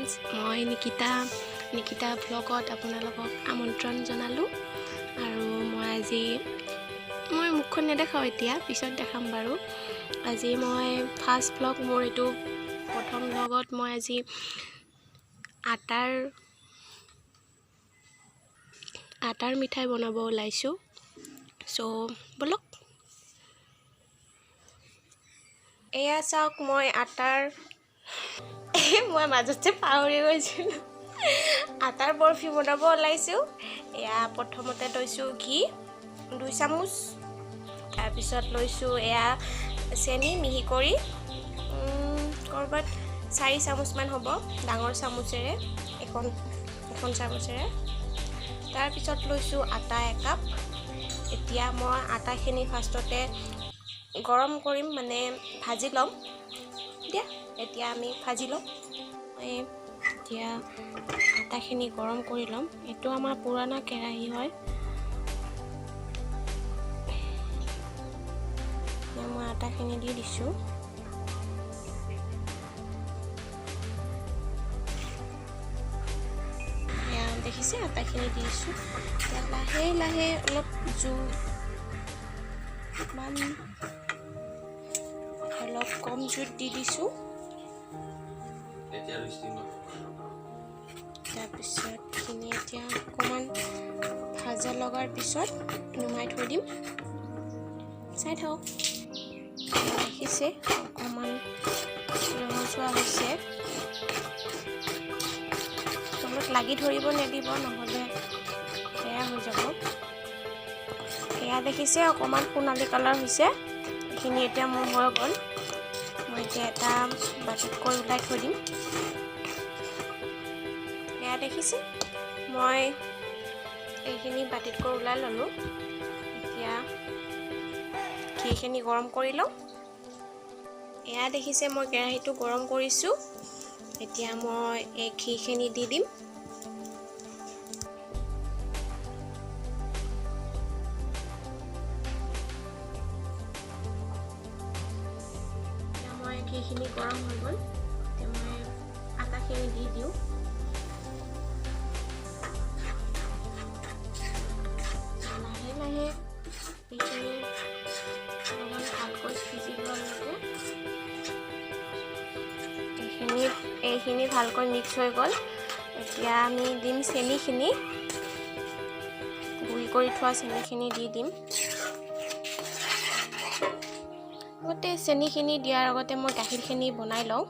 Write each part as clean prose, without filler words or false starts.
Friends, মই নিকিতা ব্লগত আপোনালোকক আমন্ত্ৰণ জনালোঁ। আৰু মই আজি মুখখন নেদেখাওঁ, এতিয়া পিছত দেখাম বাৰু। আজি মই ফাৰ্ষ্ট ব্লগ, মোৰ এইটো প্ৰথম ব্লগত মই আজি আটাৰ মিঠাই বনাব ওলাইছোঁ। চ' বলক। এয়া চাওক, মই মই মাজতে পাহৰি গৈছিলোঁ। আটাৰ বৰফি বনাব ওলাইছোঁ। এয়া প্ৰথমতে লৈছোঁ ঘি 2 চামুচ, তাৰপিছত লৈছোঁ এয়া চেনি মিহি কৰি ক'ৰবাত 4 চামুচমান হ'ব, ডাঙৰ চামুচেৰে, এখন চামুচেৰে। তাৰপিছত লৈছোঁ আটা 1 কাপ। এতিয়া মই আটাখিনি ফাৰ্ষ্টতে গৰম কৰিম, মানে ভাজি ল'ম। এতিয়া আমি ভাজি ল'ম। এতিয়া আটাখিনি গৰম কৰি ল'ম। এইটো আমাৰ পুৰণা কেৰাহী হয়। মই আটাখিনি দি দিছোঁ। দেখিছে, আটাখিনি দি দিছোঁ। এতিয়া লাহে লাহে অলপ কম জুইত দি দিছোঁ। তাৰপিছত এইখিনি এতিয়া অকণমান ভাজা লগাৰ পিছত নুমাই থৈ দিম। চাই থাকক, দেখিছে অকণমান ৰঙচুৱা হৈছে। তলত লাগি ধৰিব নিদিব, নহ'লে বেয়া হৈ যাব। এয়া দেখিছে, অকণমান সোণালী কালাৰ হৈছে। এইখিনি এতিয়া মোৰ হৈ গ'ল। মই এতিয়া এটা বাটিতকৈ ওলাই থৈ দিম। এয়া দেখিছে, মই এইখিনি বাটিতকৈ ওলাই ল'লোঁ। এতিয়া ঘিখিনি গৰম কৰি লওঁ। এয়া দেখিছে, মই কেৰাহীটো গৰম কৰিছোঁ। এতিয়া মই এই ঘিখিনি দি দিম। ঘিখিনি গৰম হৈ গ'ল। এতিয়া মই আটাখিনি দি দিওঁ। লাহে লাহে এইখিনি অলপমান ভালকৈ সিজি লোৱালৈকে এইখিনি ভালকৈ মিক্স হৈ গ'ল। এতিয়া আমি দিম চেনিখিনি, গুড়ি কৰি থোৱা চেনিখিনি দি দিম। চেনিখিনি দিয়াৰ আগতে মই গাখীৰখিনি বনাই লওঁ।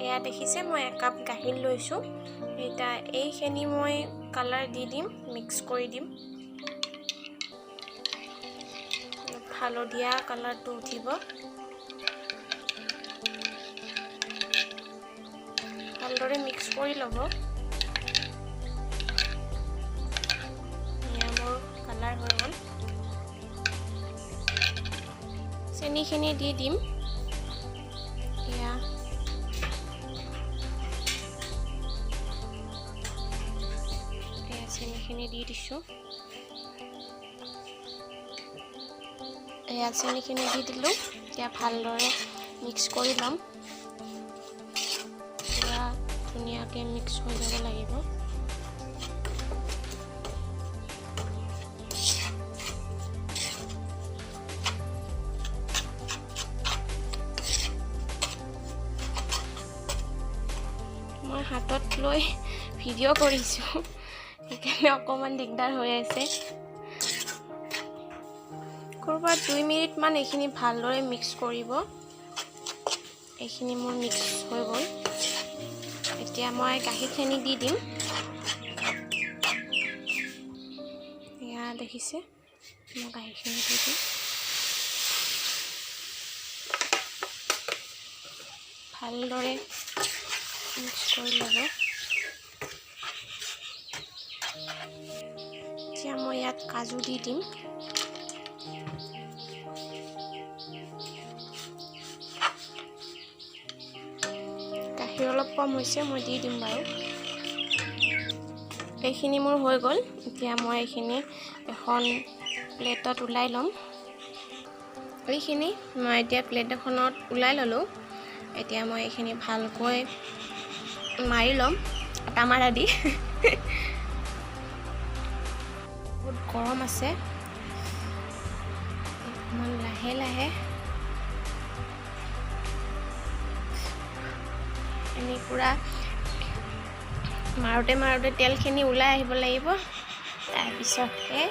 এয়া দেখিছে, মই 1 কাপ গাখীৰ লৈছোঁ। এতিয়া এইখিনি মই কালাৰ দি দিম, মিক্স কৰি দিম। হালধীয়া কালাৰটো উঠিব। ভালদৰে মিক্স কৰি ল'ব। এয়া মোৰ কালাৰ হৈ গ'ল। চেনিখিনি দি দিম। এয়া চেনিখিনি দি দিছোঁ। এয়া চেনিখিনি দি দিলোঁ। এতিয়া ভালদৰে মিক্স কৰি ল'ম। পুৰা ধুনীয়াকৈ মিক্স হৈ যাব লাগিব। মই হাতত লৈ ভিডিঅ' কৰিছোঁ, সেইকাৰণে অকণমান দিগদাৰ হৈ আছে। ক'ৰবাত 2 মিনিটমান এইখিনি ভালদৰে মিক্স কৰিব। এইখিনি মোৰ মিক্স হৈ গ'ল। এতিয়া মই গাখীৰখিনি দি দিম। এয়া দেখিছে, মই গাখীৰখিনি দি দিম। ভালদৰে মিক্স কৰি ল'ব। এতিয়া মই ইয়াত কাজু দি দিম। গাখীৰ অলপ কম হৈছে, মই দি দিম বাৰু। এইখিনি মোৰ হৈ গ'ল। এতিয়া মই এইখিনি এখন প্লেটত ওলাই ল'ম। এইখিনি মই এতিয়া প্লেট এখনত ওলাই ল'লোঁ। এতিয়া মই এইখিনি ভালকৈ মাৰি ল'ম আটা মাৰা দি বহুত গৰম আছে অকণমান লাহে লাহে এনেই পূৰা মাৰোঁতে তেলখিনি ওলাই আহিব লাগিব তাৰপিছতহে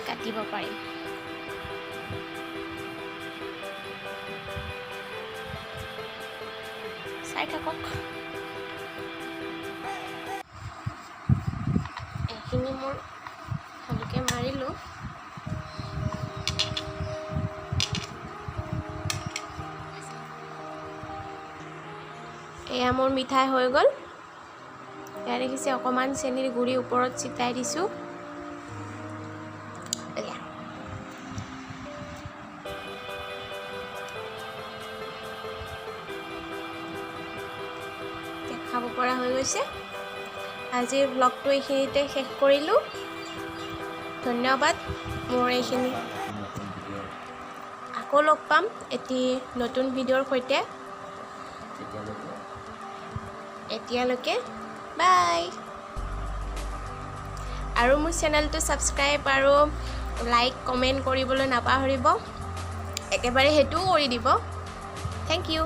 কাটিব পাৰিম চাই থাকক এইখিনি মোৰ ভালকৈ মাৰিলোঁ এয়া মোৰ মিঠাই হৈ গ'ল এয়া দেখিছে অকণমান চেনিৰ গুড়ি ওপৰত ছিটাই দিছোঁ খাব পৰা হৈ গৈছে আজিৰ ব্লগটো এইখিনিতে শেষ কৰিলোঁ ধন্যবাদ মোৰ এইখিনি আকৌ লগ পাম এটি নতুন ভিডিঅ'ৰ সৈতে এতিয়ালৈকে বাই আৰু মোৰ চেনেলটো ছাবস্ক্ৰাইব আৰু লাইক কমেণ্ট কৰিবলৈ নাপাহৰিব একেবাৰে সেইটোও কৰি দিব থেংক ইউ